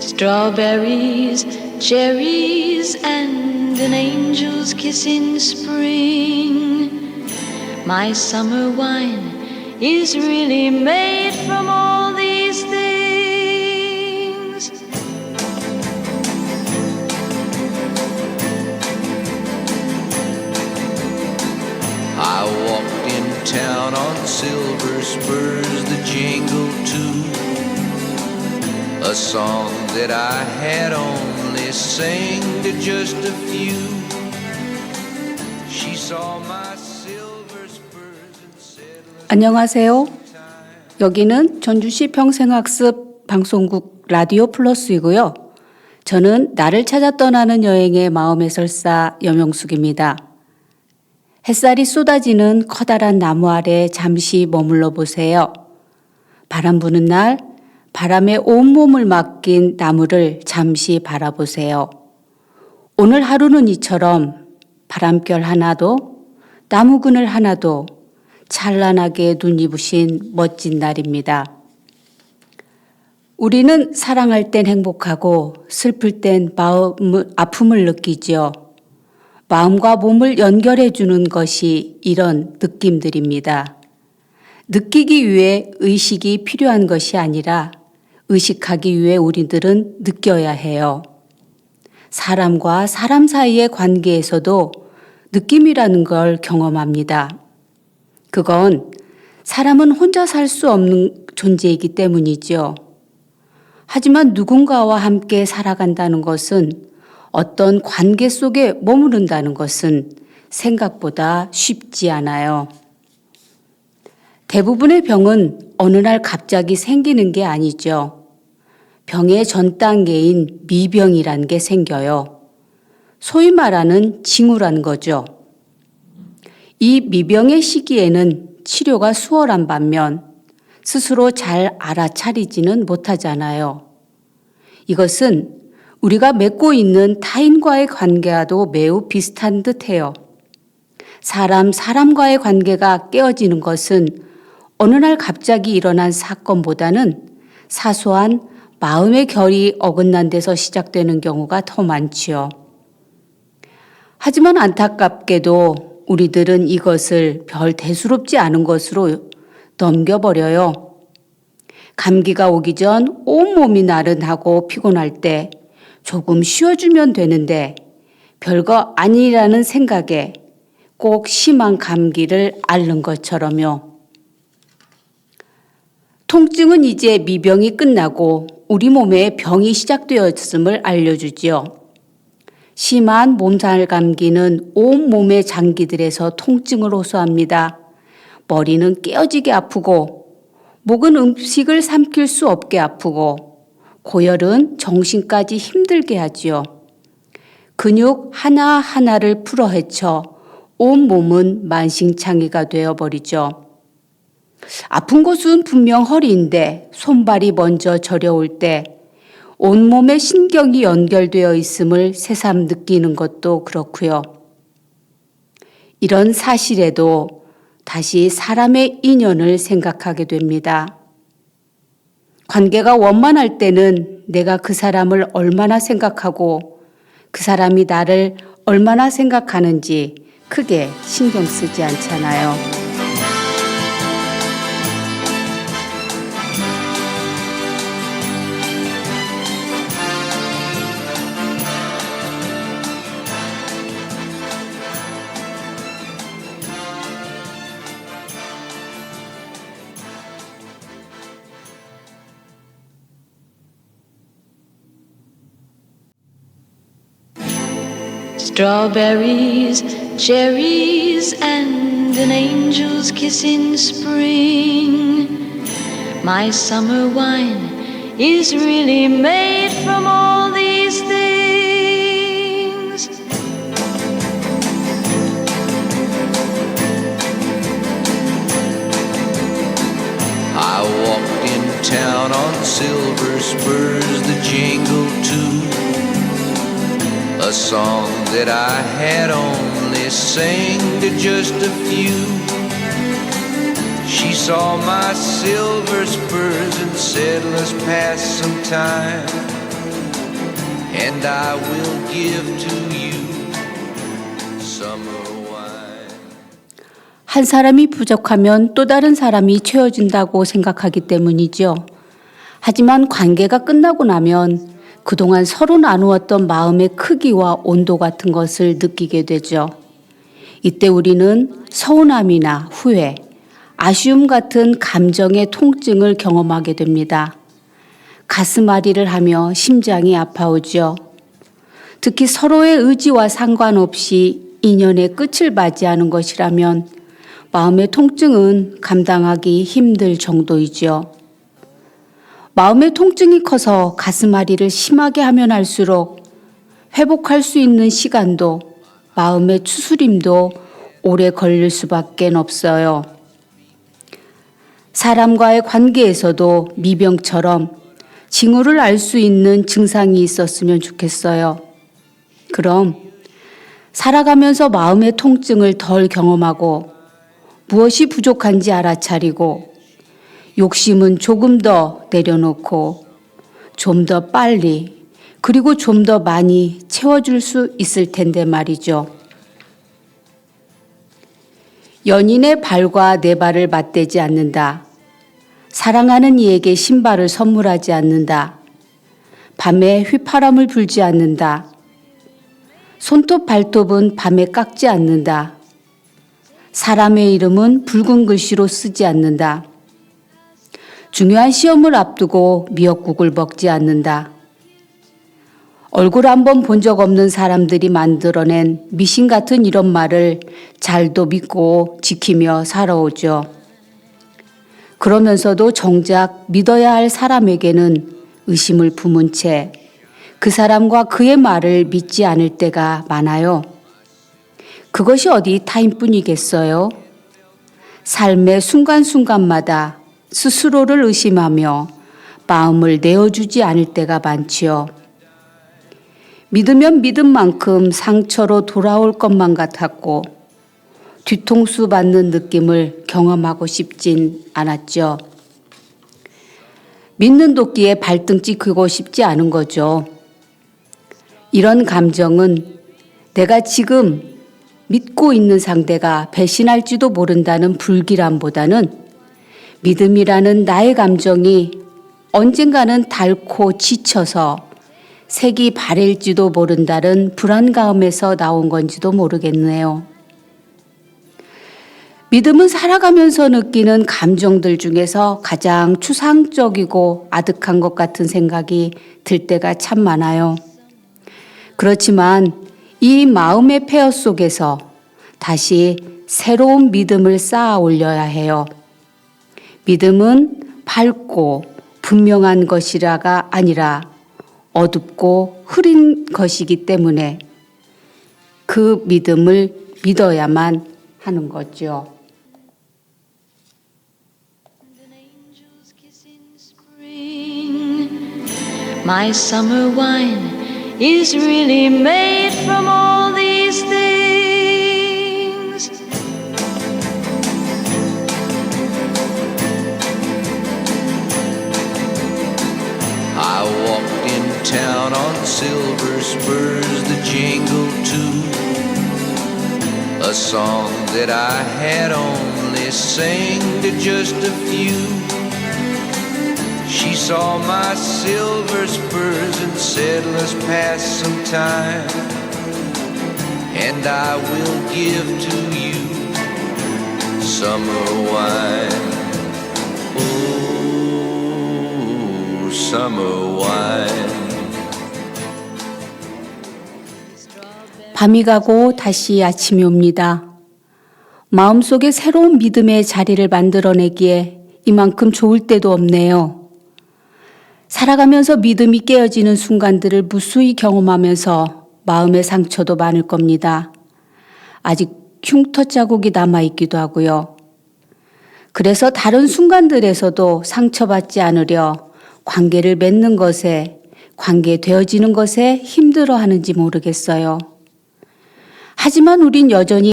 Strawberries, cherries, and an angel's kiss in spring. My summer wine is really made from all these things. I walked in town on silver spurs that jingle too. A song that I had only sang to just a few. She saw my silver spurs and said, 안녕하세요. 여기는 전주시 평생학습 방송국 라디오 플러스이고요. 저는 나를 찾아 떠나는 여행의 마음의 설사 염영숙입니다. 햇살이 쏟아지는 커다란 나무 아래 잠시 머물러 보세요. 바람 부는 날 바람에 온몸을 맡긴 나무를 잠시 바라보세요. 오늘 하루는 이처럼 바람결 하나도 나무 그늘 하나도 찬란하게 눈이 부신 멋진 날입니다. 우리는 사랑할 땐 행복하고 슬플 땐 아픔을 느끼지요. 마음과 몸을 연결해 주는 것이 이런 느낌들입니다. 느끼기 위해 의식이 필요한 것이 아니라 의식하기 위해 우리들은 느껴야 해요. 사람과 사람 사이의 관계에서도 느낌이라는 걸 경험합니다. 그건 사람은 혼자 살 수 없는 존재이기 때문이죠. 하지만 누군가와 함께 살아간다는 것은 어떤 관계 속에 머무른다는 것은 생각보다 쉽지 않아요. 대부분의 병은 어느 날 갑자기 생기는 게 아니죠. 병의 전 단계인 미병이란 게 생겨요. 소위 말하는 징후란 거죠. 이 미병의 시기에는 치료가 수월한 반면 스스로 잘 알아차리지는 못하잖아요. 이것은 우리가 맺고 있는 타인과의 관계와도 매우 비슷한 듯해요. 사람과의 관계가 깨어지는 것은 어느 날 갑자기 일어난 사건보다는 사소한 마음의 결이 어긋난 데서 시작되는 경우가 더 많지요. 하지만 안타깝게도 우리들은 이것을 별 대수롭지 않은 것으로 넘겨버려요. 감기가 오기 전 온몸이 나른하고 피곤할 때 조금 쉬어주면 되는데 별거 아니라는 생각에 꼭 심한 감기를 앓는 것처럼요. 통증은 이제 미병이 끝나고 우리 몸에 병이 시작되었음을 알려주지요. 심한 몸살 감기는 온몸의 장기들에서 통증을 호소합니다. 머리는 깨어지게 아프고 목은 음식을 삼킬 수 없게 아프고 고열은 정신까지 힘들게 하지요. 근육 하나하나를 풀어헤쳐 온몸은 만신창이가 되어버리죠. 아픈 곳은 분명 허리인데 손발이 먼저 저려올 때 온몸에 신경이 연결되어 있음을 새삼 느끼는 것도 그렇고요. 이런 사실에도 다시 사람의 인연을 생각하게 됩니다. 관계가 원만할 때는 내가 그 사람을 얼마나 생각하고 그 사람이 나를 얼마나 생각하는지 크게 신경 쓰지 않잖아요. Strawberries, cherries, and an angel's kiss in spring. My summer wine is really made from all these things. I walked in town on silver spurs that jingle too. A song that I had only sang to just a few. She saw my silver spurs and said, let's pass some time. and I will give to you summer wine. 한 사람이 부족하면 또 다른 사람이 채워준다고 생각하기 때문이죠. 하지만 관계가 끝나고 나면 그동안 서로 나누었던 마음의 크기와 온도 같은 것을 느끼게 되죠. 이때 우리는 서운함이나 후회, 아쉬움 같은 감정의 통증을 경험하게 됩니다. 가슴앓이를 하며 심장이 아파오죠. 특히 서로의 의지와 상관없이 인연의 끝을 맞이하는 것이라면 마음의 통증은 감당하기 힘들 정도이죠. 마음의 통증이 커서 가슴앓이를 심하게 하면 할수록 회복할 수 있는 시간도 마음의 추스림도 오래 걸릴 수밖에 없어요. 사람과의 관계에서도 미병처럼 징후를 알 수 있는 증상이 있었으면 좋겠어요. 그럼 살아가면서 마음의 통증을 덜 경험하고 무엇이 부족한지 알아차리고 욕심은 조금 더 내려놓고 좀 더 빨리 그리고 좀 더 많이 채워줄 수 있을 텐데 말이죠. 연인의 발과 내 발을 맞대지 않는다. 사랑하는 이에게 신발을 선물하지 않는다. 밤에 휘파람을 불지 않는다. 손톱 발톱은 밤에 깎지 않는다. 사람의 이름은 붉은 글씨로 쓰지 않는다. 중요한 시험을 앞두고 미역국을 먹지 않는다. 얼굴 한번 본 적 없는 사람들이 만들어낸 미신 같은 이런 말을 잘도 믿고 지키며 살아오죠. 그러면서도 정작 믿어야 할 사람에게는 의심을 품은 채 그 사람과 그의 말을 믿지 않을 때가 많아요. 그것이 어디 타인뿐이겠어요? 삶의 순간순간마다 스스로를 의심하며 마음을 내어주지 않을 때가 많지요. 믿으면 믿은 만큼 상처로 돌아올 것만 같았고 뒤통수 받는 느낌을 경험하고 싶진 않았죠. 믿는 도끼에 발등찍 긁고 싶지 않은 거죠. 이런 감정은 내가 지금 믿고 있는 상대가 배신할지도 모른다는 불길함보다는 믿음이라는 나의 감정이 언젠가는 닳고 지쳐서 색이 바랠지도 모른다는 불안감에서 나온 건지도 모르겠네요. 믿음은 살아가면서 느끼는 감정들 중에서 가장 추상적이고 아득한 것 같은 생각이 들 때가 참 많아요. 그렇지만 이 마음의 폐허 속에서 다시 새로운 믿음을 쌓아 올려야 해요. 믿음은 밝고 분명한 것이라가 아니라 어둡고 흐린 것이기 때문에 그 믿음을 믿어야만 하는 거죠. My summer wine is really made from all these things. I walked in town on silver spurs that jingle too, a song that I had only sang to just a few. She saw my silver spurs and said, let's pass some time, and I will give to you summer wine. Oh, summer wine. 밤이 가고 다시 아침이 옵니다. 마음속에 새로운 믿음의 자리를 만들어내기에 이만큼 좋을 때도 없네요. 살아가면서 믿음이 깨어지는 순간들을 무수히 경험하면서 마음의 상처도 많을 겁니다. 아직 흉터 자국이 남아있기도 하고요. 그래서 다른 순간들에서도 상처받지 않으려 관계를 맺는 것에, 관계되어지는 것에 힘들어하는지 모르겠어요. 하지만 우린 여전히